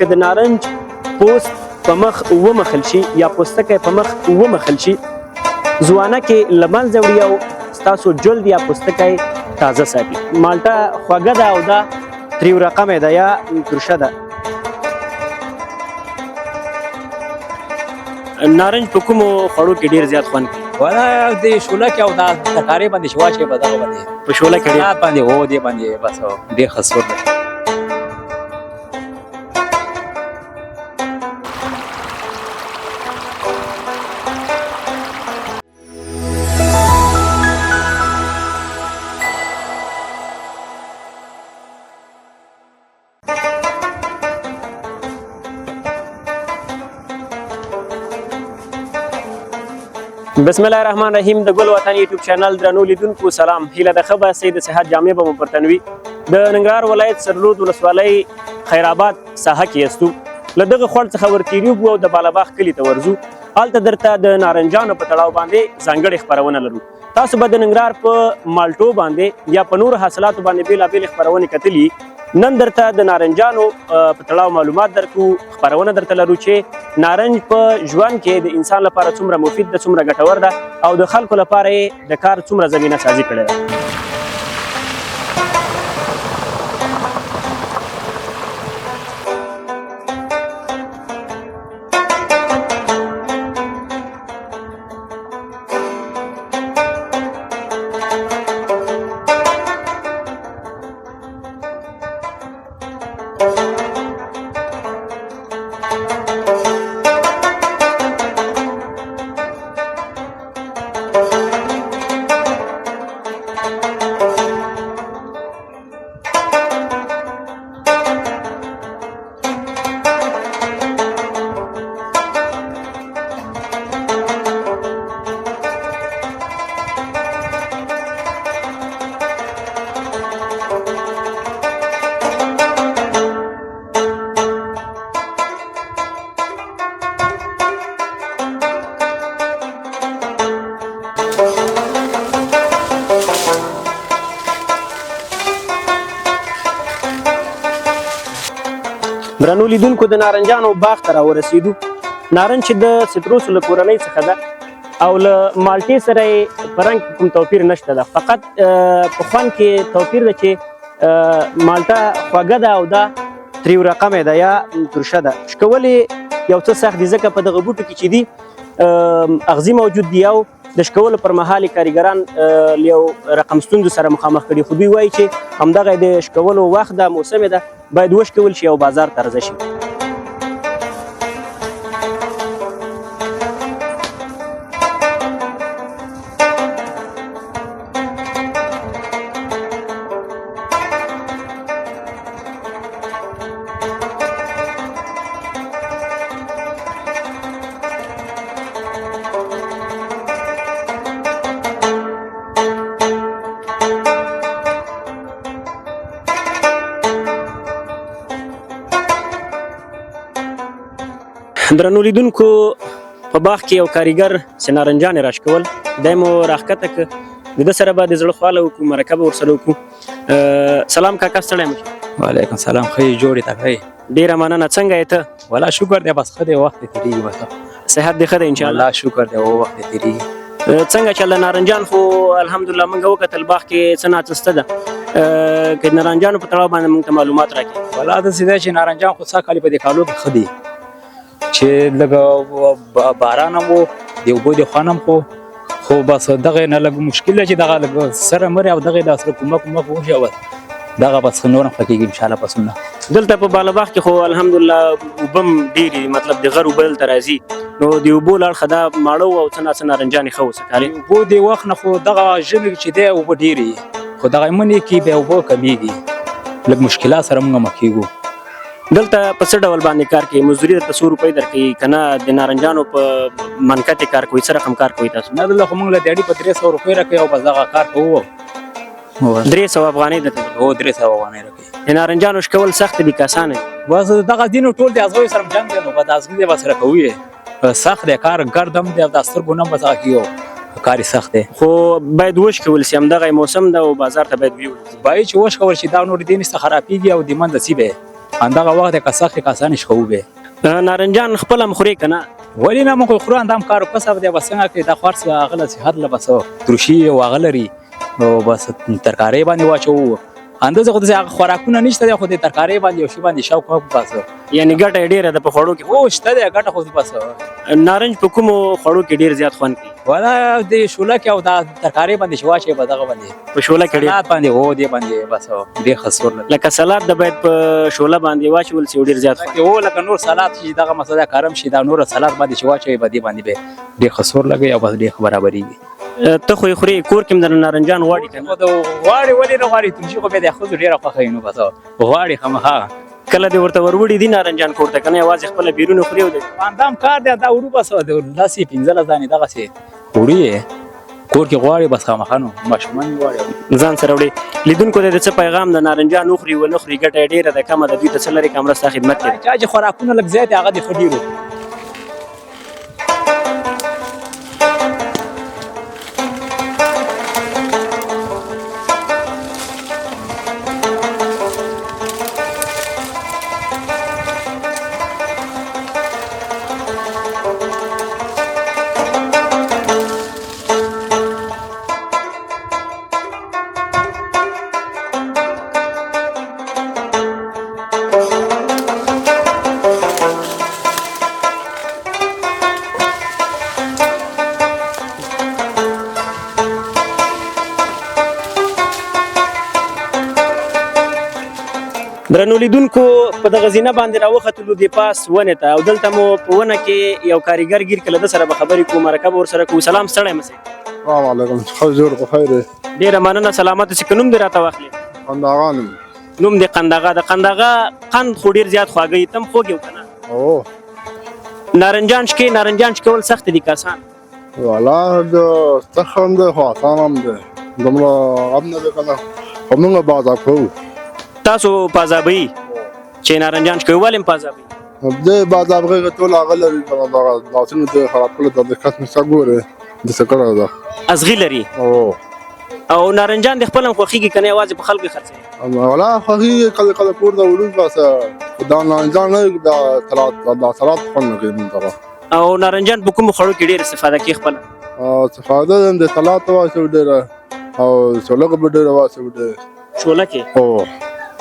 که د نارنج پوست په مخ ومخل شي یا پوستکی په مخ ومخل شي ځوانه کې له منځه وړي او ستاسو جلد یا پوستکی تازه ساتي. مالټه خوږه ده او دا تریو رقمه ده یا ترشه ده. نارنج په کومو خوړو کې ډیر زیات خوند کوي؟ ولا د شوله کې او د ترکارې باندې شواچې په دغه باندې په شوله کې ډیر باندې هو دې باندې بس ډېر خسور ده. بسم الله الرحمن الرحیم. د ګل وطن یوټیوب چینل درنو لیدونکو سلام. هیله ده ښه باسئ. د صحت جامع به مو پرتنوي. د ننګرهار ولایت سرلود ولسوالۍ خیرآباد ساحه کې یستو. له دغه خوړ څخه ورتېریږو او د بالاباغ کلي ته ورځو. هلته درته د نارنجانو په تړاو باندې ځانګړې خپرونه لرو. تاسو به د ننګرهار په مالټو باندې یا په نورو حاصلاتو باندې بېلابېلې خپرونې کتلي. نن درته د نارنجانو په تړاو معلومات درکو. خپرونه درته لرو چې نارنج په ژوند کې د انسان لپاره څومره مفید ده، څومره ګټور ده او د خلکو لپاره یې د کار څومره زمینه سازي کړې ده. درنو لیدونکو د نارنجانو باغ ته راورسېدو. نارنج چې د سټروسو له کورنۍ څخه ده او له مالټې سره یې په رنګ کې کوم توپیر نشته ده، فقط په خوند کې توپیر ده چې مالټه خوږه ده او دا تریو رقمه ده یا ترشه ده. شکول یې یو څه سخت دي ځکه په دغه بوټو کې چې دي اغزي موجود دي او د شکولو پر مهال کاریګران یو رقم ستونزو سره مخامخ کړي، خو دوی وایي چې همدغه د شکولو وخت ده، موسم ده، باید وشکول شي او بازار ته عرضه شي. درنو لیدونکو په باغ کې یو کاریګر چې نارنجانې راشکول دی مو راښکته که د ده سره به د زړه خواله وکړو، مرکه به ورسره وکړو. سلام کاکا، ستړی مه شې. وعلیکم سلام. ښه جوړې تکړه. ډېره مننه. څنګه یې ته؟ ولا شکر دی، بس ښه دی، وخت یې تېرېږي. بس صحت دې ښه دی انشاءالله؟ الله شکر دی، وخت یې تېرېږي. څنګه چل د نارنجان؟ خو الحمدلله موږ وکتل باغ کې څه ناڅه ده، که د نارنجانو په تړاو باندې موږ ته معلومات راکړي. ولا داسې دی چې نارنجان خو څه کالي په دې کالو کې ښه دي چې لږ باران هم و، د اوبو د خوند هم خو بس دغه نه لږ مشکل ده چې دغه لږ سره مرې او دغه د سره کومک وشي او دغه بس نور هم ښه کېږي انشاءالله. پس نه دلته په بالاباغ کې خو الحمدلله اوبه هم ډېرې، مطلب د غر اوبه دلته راځي، نو د اوبو له اړخه دا ماړه و او څه ناڅه نارنجانې ښه وسکالې. اوبو د وخت نه خو دغه ژمي چې دی اوبه ډېرې، خو دغه مني کې بیا اوبه کمیږي، لږ مشکلات سره موږ مخ کېږو. دلته په څه ډول باندې کار کوي؟ مزدوري درته څو روپۍ درکوي که نه د نارنجانو په منکت کار کوي؟ څه رقم کار کوي تاسو؟ نه دلته خو موږ له دیاړي په 300 روپۍ راکوي او بس دغه کار کوو. 300 افغانۍ درته؟ هو 300 افغانۍ راکوي. د نارنجانو شکول سخت دي که اسانه دي؟ بس دغه دي نو ټول د ازغیو سره جنګ دی، نو بس ازغي دی بس سره کوي. سخت دی کار، ګردم دی او د سترګو نه بس کیو کار سخت دی، خو باید وشکول شي. همدغه موسم ده او بازار ته باید ویوړي. باید چې وشکول شي، دا نور دې نسته خرابېږي او د منځ نصیب دی همدغه وخت یې که سخت کسانې شخوبې نارنجان خپل هم خوري کنه ولې نه موږ خورو همدا هم کار کسب دی بس څنګه کوي دا خوار هغه له صحت له بس ترشي او هغه لري نو بس ترکارۍ باندې واچوو اندازه خو دغه خوراکونه نشته دی خو د ترکارۍ باندې او شی باندې شوق هم بس یعنی ګټه ډیره ده په خوړو کې او شته دی ګټه خو بس نارنج په کومو خوړو کې ډیر زیات خوند کوي ولا د شوله کې او دا ترکارۍ باندې شواچې به دغه باندې په شوله کې ډیر سلاد باندې هو دی باندې بس ډیر خسور لکه سلاد د باید په شوله باندې واچول شي ډیر زیات او لکه نور سلاد چې دغه مسله کارم شي دا نور سلاد باندې شواچې به دی باندې ډیر خسور لګي او بس ډیر برابرېږي ته خو خوري کور کې د نارنجان غواړي کنه غواړي ولې نه غواړي ترشي خو به د خود ډیره خوښه نو بس غواړي خامخا کله دې ورته وروړي دي نارنجان کور ته کنه یوازې خپل بیرونه خوري او اندام کار دی دا وړو بس د لاسي 15 ځانې دغه سي وړي کور کې غواړي بس خامخا نو ماشومان غواړي ځان سره وړي لیدونکو د څه پیغام د نارنجان خوري و نه خوري ګټه ډیره ده کمه د دوی ته څلري کمره ستا خدمت کوي چې خوراکونه لږ زیات هغه د خډیرو درنو لیدونکو په دغه زینه باندې راوختلو د پاس ونه ته او دلته مو په ونه کې یو کاریګر ګیر کله د سره به خبرې کوو مرکب ورسره کوو سلام ستړی مسئ السلام علیکم حضور بخیر ډیره مننه سلامت چې کوم دی راته واخلې قنداغان نوم دی قنداغه د قنداغه قند خو ډیر زیات خواږي تم خوږ یو کنه او نارنجان شکول سخت دي کاسان والا د استخم ده خو آسان هم ده دومره غم نه ده کنه خو موږ بازار کوو تاسو پازابي چې نارنجان شکوي ولې پازابي د بازار غږ ټول هغه لري کنه دا لاسونه د خراب کړل د کس نشه ګوره د سکړه ده ازغي لري او نارنجان د خپل خوخيږي کنه یوازې په خلکو خرڅي ولا خوږي کله کله کور دا وړو بس دا نارنجان نه دا سلاد خو نه کوي او نارنجان په کوم خړو کې ډیر استفاده کوي خپل استفاده د سلاد واسه ډیره او څلګ به ډیره واسه ډیره شوله کې او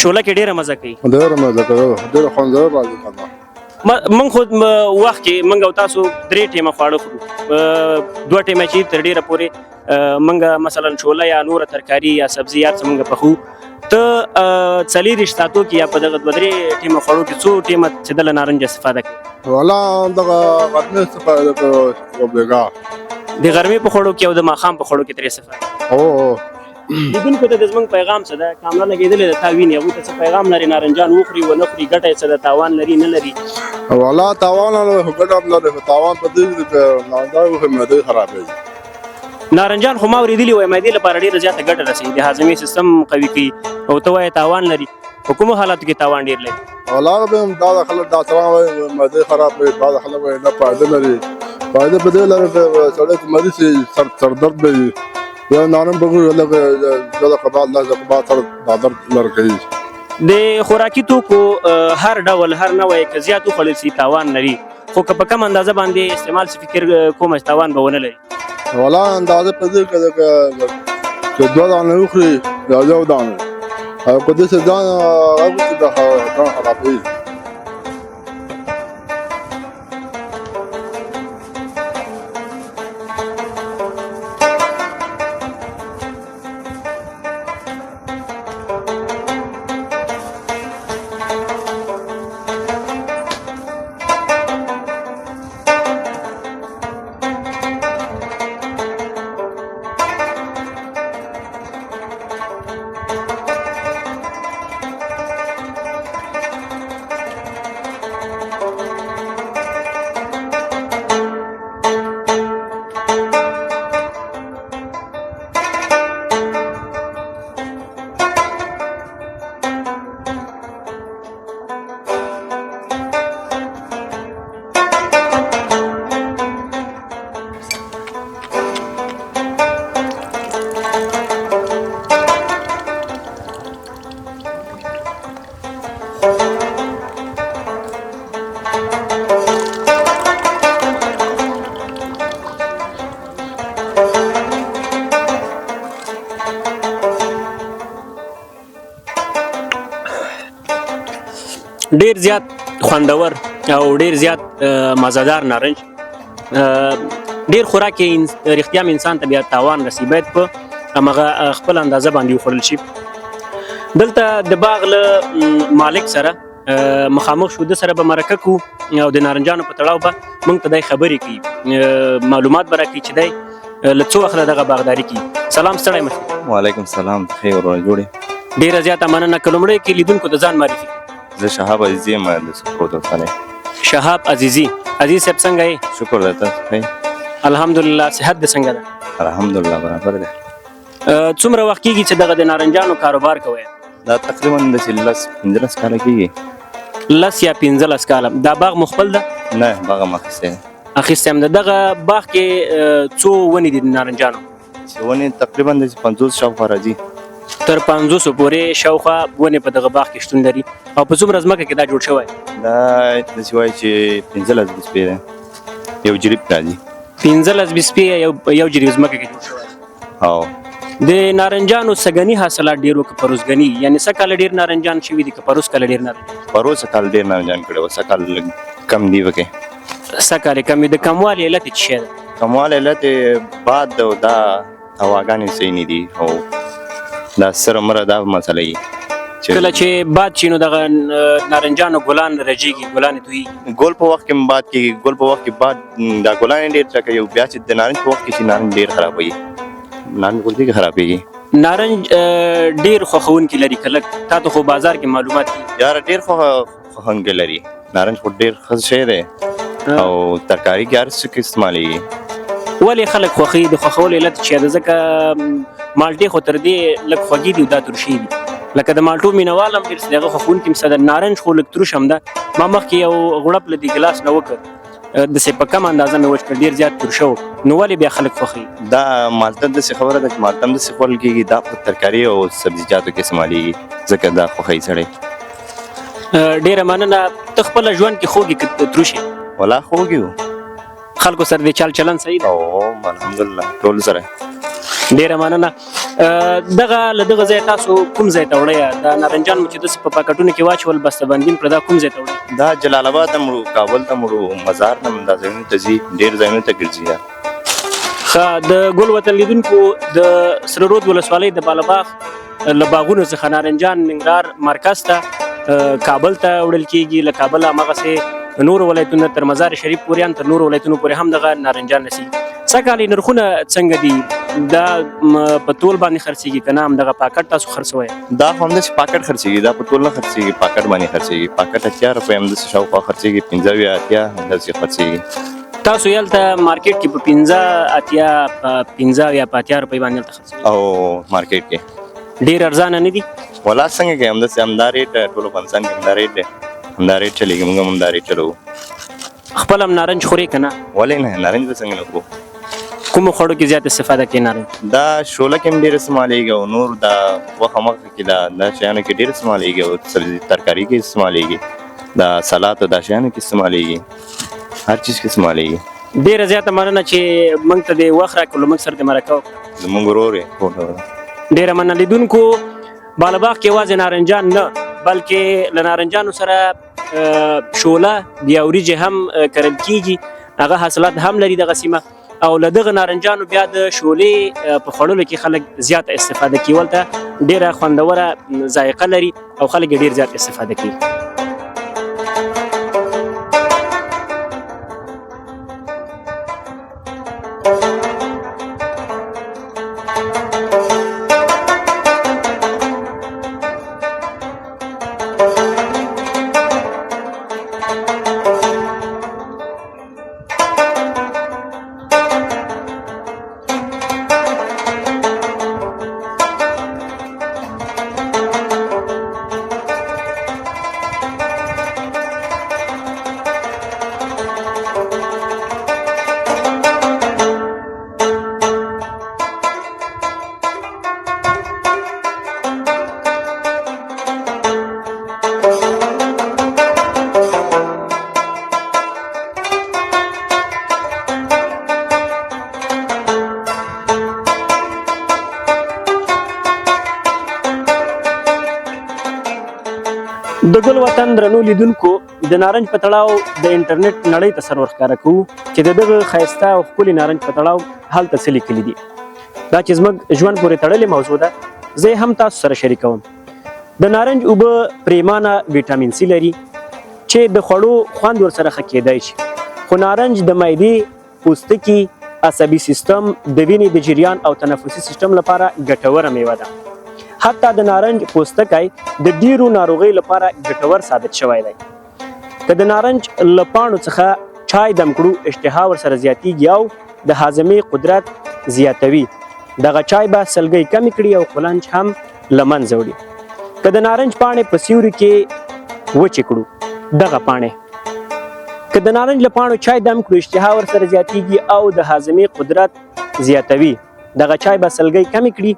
شوله کې ډیره مزه کوي ډیره مزه کوي ډیره خوندور راځي کنه من خود وخت کې منګو تاسو درې ټیمه خواړه خورو دوه ټیمه چې تر ډیره پورې منګه مثلا شوله یا نور ترکاری یا سبزیات څنګه پخو ته چلی رشتاتو کې یا په دغه دوه درې ټیمه خواړو کې څو ټیمه چې د نارنج استفاده کوي ولا دغه غرمه استفاده کوي بیګا د غرمې په خواړو کې او د ماښام په خواړو کې ترې استفاده او لیدونکو ته د زمونږ پیغام څه ده کامله لګېدلې د تاوین هغوی ته څه پیغام لري نارنجان وخوري ونه خوري ګټه یې څه ده تاوان لري نه لري ولا تاوان نه ګټه هم لري تاوان په دې کې نارنجان وخوري معده خرابېږي نارنجان خو ما اورېدلي وایي معدې لپاره ډېره زیاته ګټه رسوي د هاضمې سیستم قوي کوي او ته وایې تاوان لري په کومو حالاتو کې تاوان ډېر لري ولا به هم دا خلک ډاکټران وایي معده خرابېږي بعض خلک وایي نه فایده لري فایده په دې لري چې سړی مریض شي سر درد به وي یا نارم بغیر لکه د قبال الله زکبا تر دادر لرګي د خوراکي توکو هر ډول هر نوع که زیات وخوړل شي تاوان لري خو که په کم اندازه باندې استعمال شي فکر کوم تاوان به ونه لري ولا اندازه په دې کې چې دوه دانه وخوري یا یو دانه او په دې څه ځان هغه د خرابېږي ډیر زیات خوندور او ډیر زیات مزهدار نارنج ډیر خوراک رښتیا هم انسان ته بیا تاوان رسي باید په همغه خپل اندازه باندې وخوړل شي. دلته د باغ له مالک سره مخامخ شو، د سره به مرکه کو او د نارنجانو په تړاو به موږ ته دی خبرې کوي، معلومات به راکړي چې دی له څو وخته دغه باغداري کوي. سلام ستړی مشه. وعلیکم السلام، خیر ورونه جوړې. ډیره زیاته مننه. که لومړی کې لیدونکو د ځان معرفي کړي. زه شهاب عزیزي یم د سکروت ولسوالۍ. شهاب عزیزي. عزیز صاحب څنګه یې؟ شکر دی، تاسو ښه یې؟ الحمدلله. صحت دې څنګه ده؟ الحمدلله برابر دی. څومره وخت کېږي چې دغه د نارنجانو کاروبار کوئ؟ دا تقریبا داسې 10-15 کاله کېږي. 10 یا 15 کاله. دا باغ مو خپل ده؟ نه، باغ هم اخیستی دی. اخیستی هم ده. دغه باغ کې څو ونې دي د نارنجانو؟ چې ونې تقریبا داسې 50 شاوخوا راځي. تر 500 پورې شاوخوا ونې په دغه باغ کې شتون لري. او په څومره ځمکه کې دا جوړ شوی؟ دا داسې وایي چې 15 بسپې دی، یو جریب راځي. 15 بسپې یو جریب ځمکه کې جوړ شوی. او د نارنجانو سږني حاصلات ډېر وو که پروسږني؟ یعنې څه کاله ډېر نارنجان شوي دي که پروس کاله ډېر نارنجان؟ پروسه کال ډېر نارنجان کړی وو، څه کال لږ کم دی پکې. څه کال کم وي. د کموالي علت یې څه شی ده؟ کموالی علت یې باد او دا هواګانې صحیح نه دي او دا سره مره دا مسله یي. کله چې باد شي نو دغه نارنجانو ګلان رژېږي، ګلان یې تویېږي. ګل په وخت کې باد کېږي، ګل په وخت کې باد دا ګلان ډېر ټکوي او بیا چې د نارنج په وخت کې چې نارنج ډېر خرابوي، نارنج ګل دې خرابېږي. نارنج ډېر خوښونکي لري که لږ؟ تا ته خو بازار کې معلومات دي. یاره ډېر خوښونکي لري. نارنج خو ډېر ښه شی دی او ترکاري کې هر څه کې استعمالېږي. ولې خلک خوښوي؟ د خوښولو علت څه دی؟ ځکه مالټې خو تر دې لږ خوږې دي او دا ترشي دي. لکه د مالټو مینوال هم ډېر دغه خوښوونکي مثلا د نارنج خو لږ تروش هم ده. ما مخکې یو غوړپ له دې ګلاس نه وکړ، داسې په کم اندازه مې وچ کړ، ډېر زیات ترشه و. نو ولې بیا خلک خوښوي؟ دا مالټه داسې خبره ده چې مالټه هم داسې خوړل کېږي، دا په ترکاري او سبزیجاتو کې استعمالېږي، ځکه دا خوښوي سړی. ډېره مننه. ته خپله ژوند کې خوږې که تروشې؟ والله خوږ یو. خلکو سره د چال چلن صحیح ده؟ او الحمدلله ټول سره. ډېره مننه. دغه له دغه ځای تاسو کوم ځای ته وړئ؟ دا نارنجان مو چې داسې په پاکټونو کې واچول بسته بندي کړه، دا کوم ځای ته وړئ؟ دا جلال آباد ته مړو، کابل ته مړو، مزار ته دا ځایونو ته ځي، ډېر ځایونو ته ګرځي. ښه. د ګل وطن لیدونکو د سره رود ولسوالۍ د بالاباغ له باغونو څخه نارنجان ننګرهار مرکز ته کابل ته وړل کېږي، له کابله هماغسې نورو ولایتونو تر مزار شریف پورې هم تر نورو ولایتونو پورې هم دغه نارنجان رسېږي. څه کال نرخونه څنګه دي؟ دا په تول باندې خرڅېږي که نه همدغه پاکټ تاسو خرڅوئ؟ دا خو همداسې پاکټ خرڅېږي، دا په تول نه خرڅېږي، پاکټ باندې خرڅېږي. پاکټ 80 روپۍ همداسې شاوخوا خرڅېږي، 15 یا 80 همداسې خرڅېږي. تاسو هلته مارکیټ کې په 15 یا په 80 روپۍ باندې هلته خرڅېږي او مارکیټ کې ډېر ارزانه نه دي؟ والله څنګه کې همداسې همدا ریټ ټول افغانستان کې همدا ریټ دی، همدا ریټ چلېږي، موږ هم همدا ریټ چلوو. خپل هم نارنج خورې که نه؟ ولې نه، نارنج به څنګه نه خورو. کومو خوړو کې زیات استفاده کوي نارنج؟ دا شوله کې هم ډېر استعمالېږي او نور دا غوښه موښه کې دا شیانو کې ډېر استعمالېږي او سبزي ترکاري کې استعمالېږي، دا سلاد او دا شیانو کې استعمالېږي، هر چیز کې استعمالېږي. ډېره زیاته مننه چې موږ ته د وخت راکړلو، موږ سره د مرکه وکړه. زموږ ورور یې. ډېره مننه. لیدونکو بالاباغ کې یوازې نارنجان نه بلکې له نارنجانو سره شوله بیا وریجې هم کرل کېږي، هغه حاصلات هم لري دغه سیمه. او له دغه نارنجانو بیا د شولې په خوړلو کې خلک زیاته استفاده کوي، ولته ډېره خوندوره ذایقه لري او خلک یې ډېر زیات استفاده کوي. وطن درنو لیدونکو د نارنج په تړاو د انټرنیټ نړۍ ته سر ورښکاره کوو چې د دغه ښایسته او ښکلي نارنج په تړاو هلته څه لیکلي دي. دا چې زموږ ژوند پورې تړلې موضوع ده، زه یې هم تاسو سره شریکوم. د نارنج اوبه پریمانه ویټامین سي لري چې د خوړو خوند ورسره ښه کیدای شي. خو نارنج د معدې، پوستکي، عصبي سیستم، د وینې د جریان او تنفسي سیستم لپاره ګټوره میوه ده. حتی د نارنج پوستکی د ډیرو ناروغیو لپاره ګټور ثابت شوی دی. که د نارنج له پاڼو څخه چای دم کړو، اشتها ورسره زیاتیږي او د هاضمې قدرت زیاتوي. دغه چای به سلګۍ کمې کړي او قولنج هم له منځه وړي. که د نارنج پاڼې په سیوري کې وچې کړو، دغه پاڼې که د نارنج له پاڼو چای دم کړو، اشتها ورسره زیاتیږي او د هاضمې قدرت زیاتوي. دغه چای به سلګۍ کمې کړي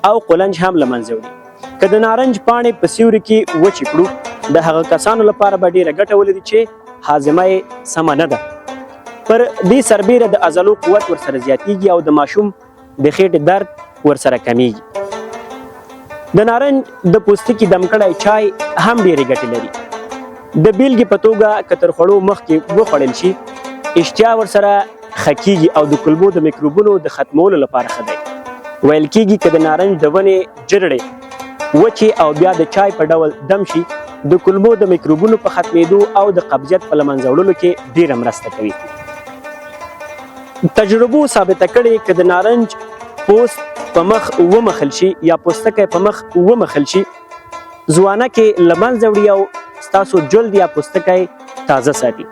او قولنج هم له منځه وړي. که د نارنج پاڼې په سیوري کې وچې کړو، د هغه کسانو لپاره به ډیره ګټه ولري چې هاضمه یې سمه نه ده. پر دې سربیره د عضلو قوت ورسره زیاتیږي او د ماشوم د خېټې درد ورسره کمیږي. د نارنج د پوستکي دم کړی چای هم ډیرې ګټې لري. د بیلګې په توګه که تر خوړو مخکې وخوړل شي، اشتها ورسره ښه کیږي او د کولمو د میکروبونو د ختمولو لپاره ښه دی. ویل کېږي که د نارنج د ونې جرړې وچې او بیا د چای په ډول دم شي، د کولمو د میکروبونو په ختمېدو او د قبضیت په له منځه وړلو کې ډیره مرسته کوي. تجربو ثابته کړې که د نارنج پوست په مخ ومخل شي یا پوستکی په مخ ومخل شي، ځوانه کې له منځه وړي او ستاسو جلد یا پوستکی تازه ساتي.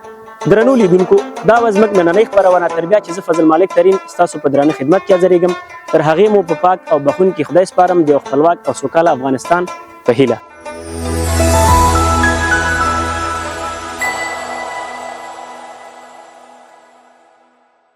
درنو لیدونکو، دا وه زموږ نننۍ خپرونه. تر بیا چې زه فضل مالک ترین ستاسو په درانه خدمت کې حاضرېږم، تر هغې مو په پاک او بخښونکي خدای سپارم. د یو خپلواک او سوکاله افغانستان په هیله.